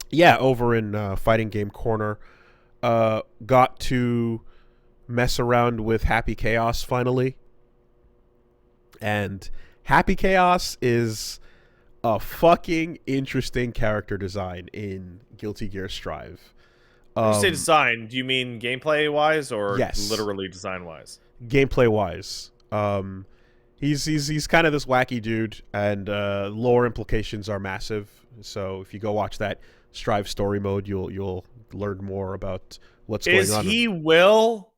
Yeah, over in Fighting Game Corner, got to mess around with Happy Chaos finally, and Happy Chaos is a fucking interesting character design in Guilty Gear Strive. When you say Um, design, do you mean gameplay wise or yes, literally design wise? gameplay wise. He's kind of this wacky dude, and lore implications are massive. So if you go watch that Strive story mode, you'll learn more about what's going Is on. he Will?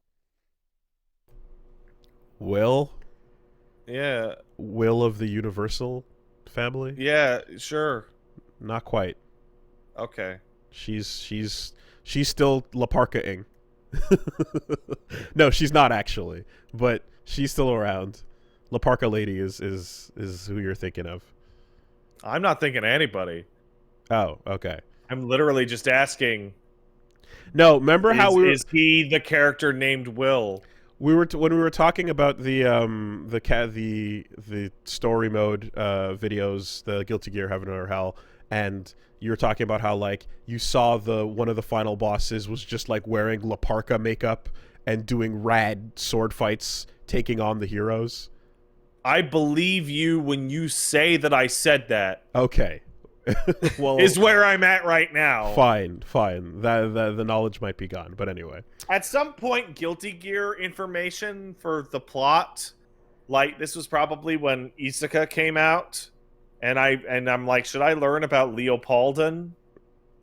Will Yeah. Will of the Universal family? Yeah, sure. Not quite. Okay. She's still Laparka-ing. No, she's not actually, but she's still around. Laparka lady is who you're thinking of. I'm not thinking of anybody. Oh, okay. I'm literally just asking, No, remember how is he the character named Will? when we were talking about the story mode videos, the Guilty Gear Heaven or Hell, and you were talking about how like you saw the one of the final bosses was just like wearing La Parka makeup and doing rad sword fights, taking on the heroes. I believe you when you say that I said that. Okay, well, Is where I'm at right now. fine. That the knowledge might be gone, but anyway. At some point, Guilty Gear information for the plot, like this was probably when Isaka came out, and I'm like, should I learn about Leopoldin?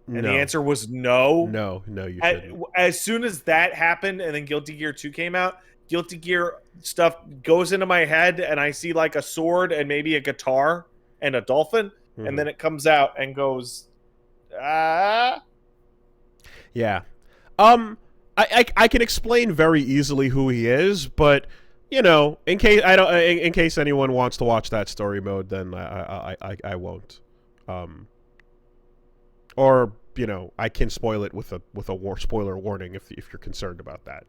And the answer was no. No, you shouldn't. As soon as that happened, and then Guilty Gear 2 came out, Guilty Gear stuff goes into my head, and I see like a sword and maybe a guitar and a dolphin, and then it comes out and goes, ah. Yeah. I can explain very easily who he is, but you know, in case anyone wants to watch that story mode, then I won't. Or you know, I can spoil it with a spoiler warning if you're concerned about that.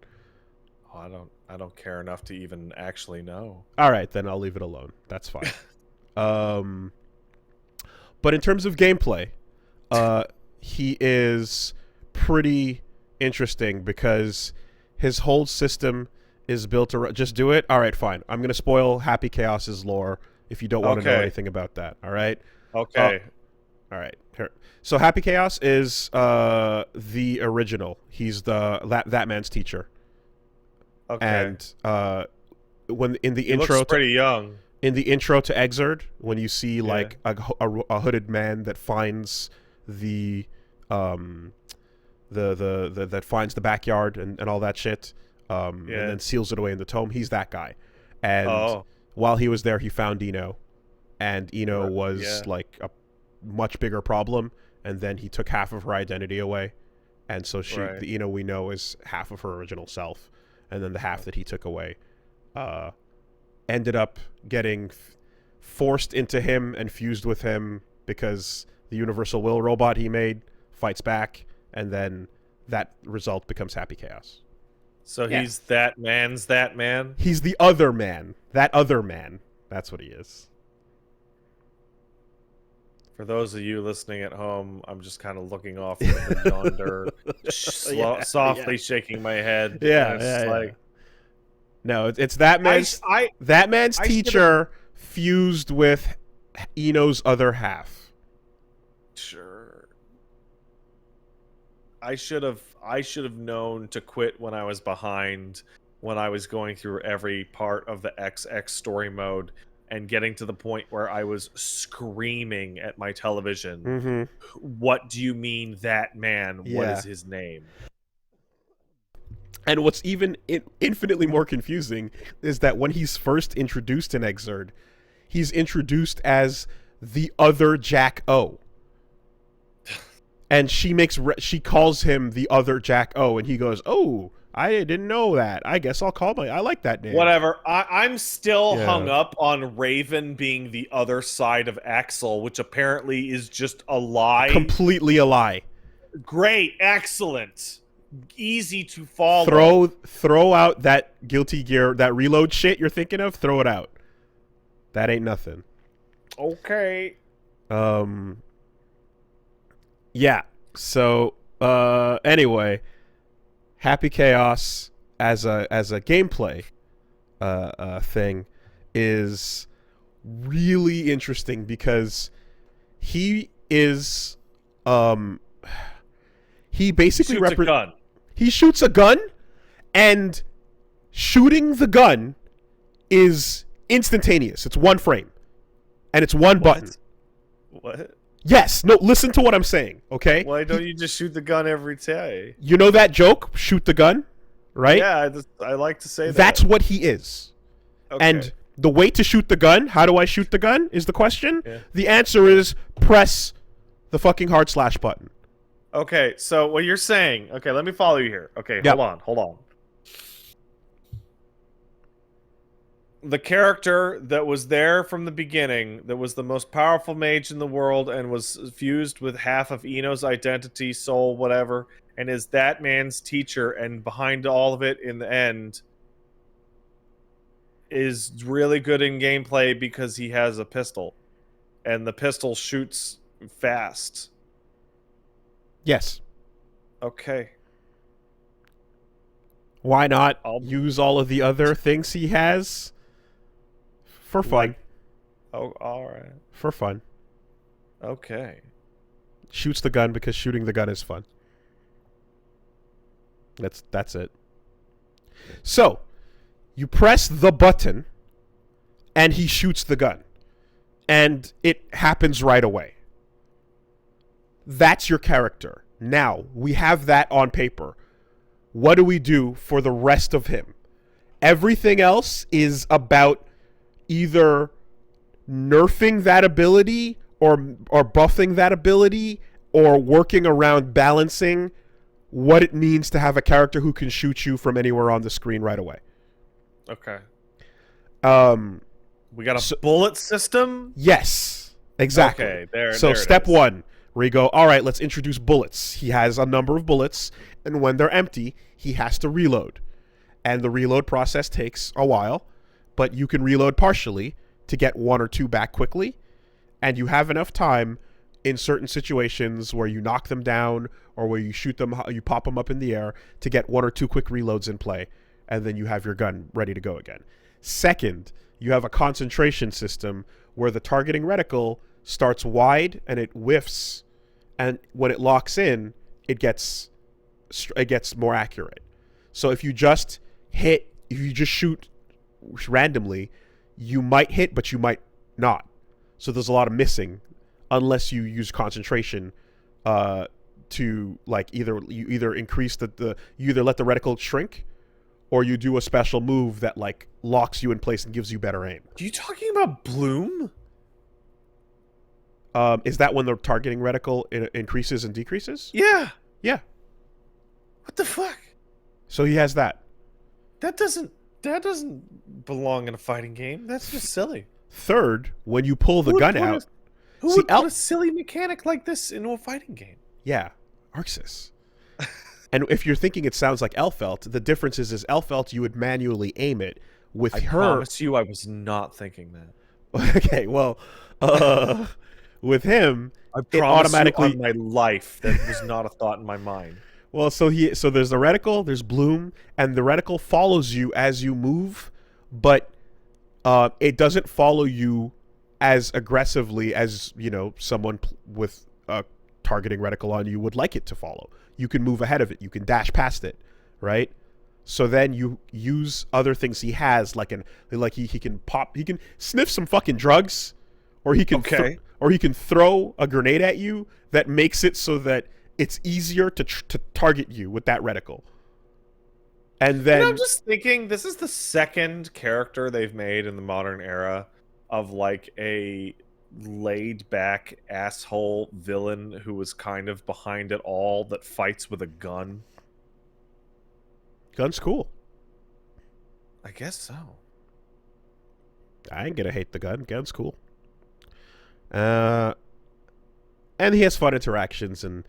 Oh, I don't care enough to even actually know. All right, then I'll leave it alone. That's fine. um, but in terms of gameplay, he is pretty interesting because his whole system is built around. Just do it. All right, fine. I'm gonna spoil Happy Chaos's lore if you don't want to know anything about that. All right. Okay. All right. Here. So Happy Chaos is the original. He's that man's teacher. Okay. And when in the he intro, looks pretty young. In the intro to Exerd, when you see like a hooded man that finds the that finds the backyard and all that shit, and then seals it away in the tome, he's that guy. And while he was there, he found Eno, and Eno was like a much bigger problem. And then he took half of her identity away, and so the Eno we know is half of her original self, and then the half that he took away ended up getting forced into him and fused with him because the Universal Will robot he made fights back, and then that result becomes Happy Chaos. So he's that man's that man? He's the other man. That other man. That's what he is. For those of you listening at home, I'm just kind of looking off into yonder, softly shaking my head. Like, no, it's that man's teacher fused with Eno's other half. Sure. I should have known to quit when I was behind, when I was going through every part of the XX story mode and getting to the point where I was screaming at my television. Mm-hmm. What do you mean that man? Yeah. What is his name? And what's even infinitely more confusing is that when he's first introduced in Exerd, he's introduced as the other Jack O. And she calls him the other Jack O, and he goes, "Oh, I didn't know that. I guess I'll I like that name." Whatever. I'm still hung up on Raven being the other side of Axel, which apparently is just a lie. Completely a lie. Great. Excellent. Easy to follow. Throw out that Guilty Gear, that reload shit you're thinking of. Throw it out. That ain't nothing. Okay. Yeah. So anyway, Happy Chaos as a gameplay thing is really interesting because he is he basically shoots a gun. He shoots a gun, and shooting the gun is instantaneous. It's one frame, and it's one button. What? Yes. No, listen to what I'm saying, okay? Why don't you just shoot the gun every day? You know that joke, shoot the gun, right? Yeah, I like to say that. That's what he is. Okay. And the way to shoot the gun, how do I shoot the gun, is the question. Yeah. The answer is press the fucking hard slash button. Okay, so what you're saying... Okay, let me follow you here. Okay, Yep. hold on. The character that was there from the beginning, that was the most powerful mage in the world and was fused with half of Ino's identity, soul, whatever, and is that man's teacher, and behind all of it in the end is really good in gameplay because he has a pistol. And the pistol shoots fast. Yes. Okay. Why not use all of the other things he has for fun? Oh, all right. For fun. Okay. Shoots the gun because shooting the gun is fun. That's it. So, you press the button, and he shoots the gun. And it happens right away. That's your character. Now, we have that on paper. What do we do for the rest of him? Everything else is about either nerfing that ability or buffing that ability or working around balancing what it means to have a character who can shoot you from anywhere on the screen right away. Okay. We got a bullet system? Yes, exactly. Okay, there step one, where you go, all right, let's introduce bullets. He has a number of bullets, and when they're empty, he has to reload. And the reload process takes a while, but you can reload partially to get one or two back quickly, and you have enough time in certain situations where you knock them down or where you shoot them, you pop them up in the air to get one or two quick reloads in play, and then you have your gun ready to go again. Second, you have a concentration system where the targeting reticle starts wide and it whiffs, and when it locks in, it gets more accurate. So if you just shoot randomly, you might hit, but you might not. So there's a lot of missing unless you use concentration to like either increase you either let the reticle shrink or you do a special move that like locks you in place and gives you better aim. Are you talking about Bloom? Is that when the targeting reticle increases and decreases? Yeah. Yeah. What the fuck? So he has that. That doesn't belong in a fighting game. That's just silly. Third, when you pull the gun out... Who would put a silly mechanic like this into a fighting game? Yeah. Arxis. And if you're thinking it sounds like Elfelt, the difference is Elfelt, you would manually aim it. With I promise you I was not thinking that. Okay, well, with him, I promise you on my life that was not a thought in my mind. Well, so there's the reticle, there's Bloom, and the reticle follows you as you move, but it doesn't follow you as aggressively as, someone with a targeting reticle on you would like it to follow. You can move ahead of it. You can dash past it, right? So then you use other things he has, he can sniff some fucking drugs, or he can he can throw a grenade at you that makes it so that it's easier to target you with that reticle. And then I'm just thinking, this is the second character they've made in the modern era of like a laid-back asshole villain who was kind of behind it all that fights with a gun. Gun's cool. I guess so. I ain't gonna hate the gun. Gun's cool. And he has fun interactions and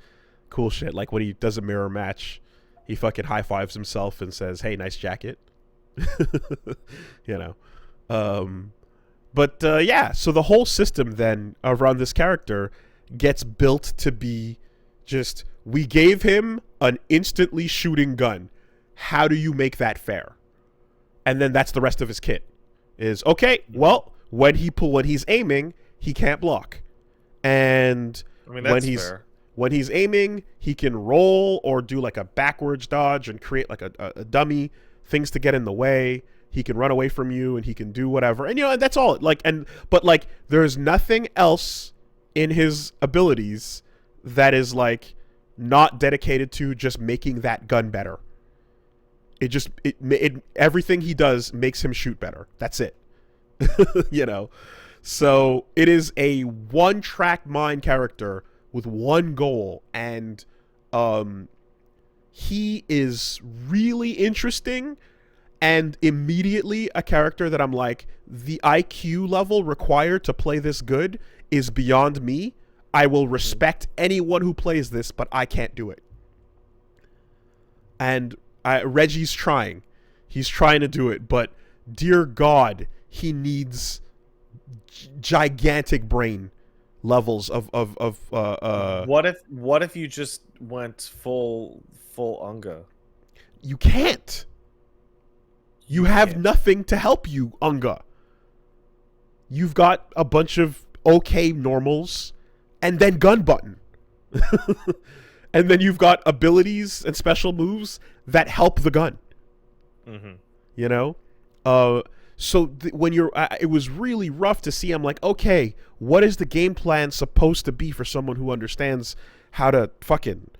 cool shit. Like when he does a mirror match, he fucking high fives himself and says, "Hey, nice jacket." Yeah. So the whole system then around this character gets built to be Just, we gave him an instantly shooting gun. How do you make that fair? And then that's the rest of his kit. Is, okay, well, when he's aiming, he can't block. And I mean, that's fair. When he's aiming, he can roll or do like a backwards dodge and create like a dummy, things to get in the way. He can run away from you and he can do whatever. And, you know, that's all. But there's nothing else in his abilities that is, like, not dedicated to just making that gun better. Everything he does makes him shoot better. That's it. You know? So it is a one-track mind character with one goal, and he is really interesting, and immediately a character that I'm like, the IQ level required to play this good is beyond me. I will respect anyone who plays this, but I can't do it. And Reggie's trying. He's trying to do it, but dear God, he needs gigantic brain levels of what if you just went full Unga? You can't. You have nothing to help you, Unga. You've got a bunch of okay normals and then gun button. And then you've got abilities and special moves that help the gun. You know? When you're, it was really rough to see. I'm like, okay, what is the game plan supposed to be for someone who understands how to fucking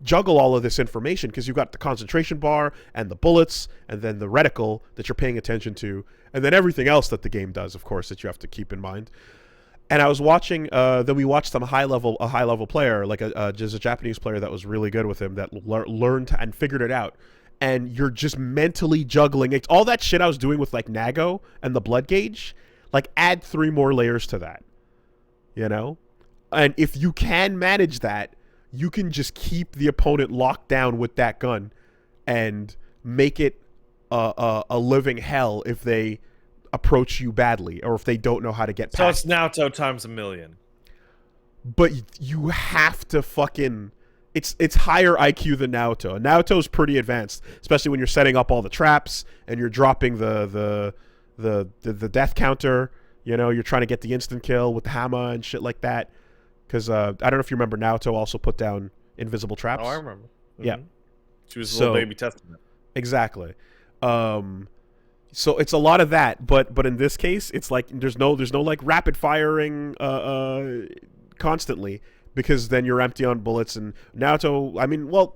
juggle all of this information? Because you've got the concentration bar and the bullets and then the reticle that you're paying attention to, and then everything else that the game does, of course, that you have to keep in mind. And I was watching, then we watched a high level player, like just a Japanese player that was really good with him, that learned and figured it out. And you're just mentally juggling. It's all that shit I was doing with, like, Nago and the blood gauge. Like, add 3 more layers to that. You know? And if you can manage that, you can just keep the opponent locked down with that gun and make it a living hell if they approach you badly or if they don't know how to get past. So it's Naoto times a million. But you have to fucking... It's higher IQ than Naoto. And Naoto's pretty advanced, especially when you're setting up all the traps and you're dropping the death counter. You know, you're trying to get the instant kill with the hammer and shit like that. Because I don't know if you remember, Naoto also put down invisible traps. Oh, I remember. Yeah, she was a little baby Testament. Exactly. So it's a lot of that, but in this case, it's like there's no like rapid firing constantly. Because then you're empty on bullets. And Naoto, I mean, well,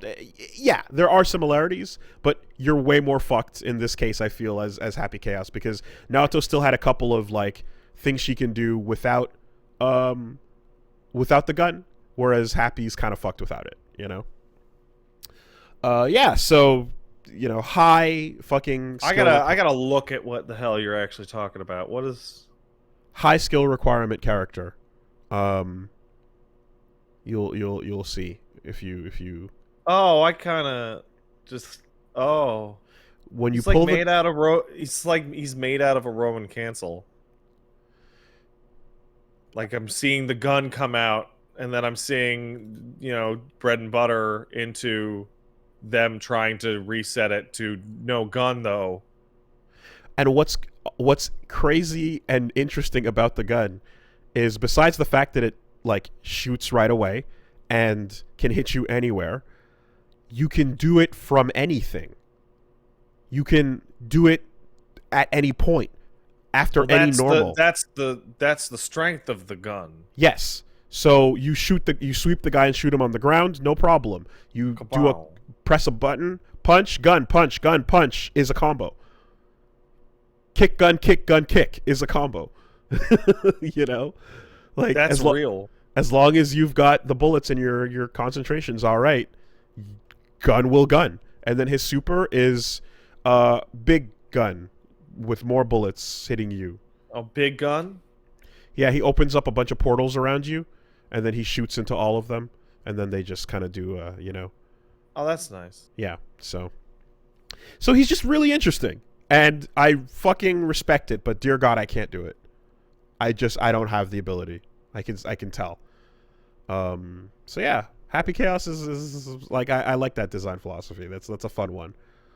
yeah, there are similarities, but you're way more fucked in this case, I feel, as Happy Chaos, because Naoto still had a couple of, like, things she can do without the gun, whereas Happy's kind of fucked without it, you know? Yeah, so, you know, high fucking skill. I gotta look at what the hell you're actually talking about. What is... High skill requirement character. You'll see if you. Oh, I kind of just. Oh, when you he's pull like made out of he's made out of a Roman cancel. Like, I'm seeing the gun come out, and then I'm seeing, you know, bread and butter into them trying to reset it to no gun though. And what's crazy and interesting about the gun is, besides the fact that it, like, shoots right away and can hit you anywhere, you can do it from anything. You can do it at any point after any normal. That's the strength of the gun. Yes. So you sweep the guy and shoot him on the ground, no problem. You press a button, punch, gun, punch is a combo. Kick, gun, kick is a combo. You know? Like, that's real. As long as you've got the bullets and your concentration's all right, gun will gun. And then his super is big gun with more bullets hitting you. Oh, big gun? Yeah, he opens up a bunch of portals around you, and then he shoots into all of them, and then they just kind of do, you know. Oh, that's nice. Yeah, so he's just really interesting. And I fucking respect it, but dear God, I can't do it. I don't have the ability. I can tell. So yeah, Happy Chaos is like I like that design philosophy. That's a fun one.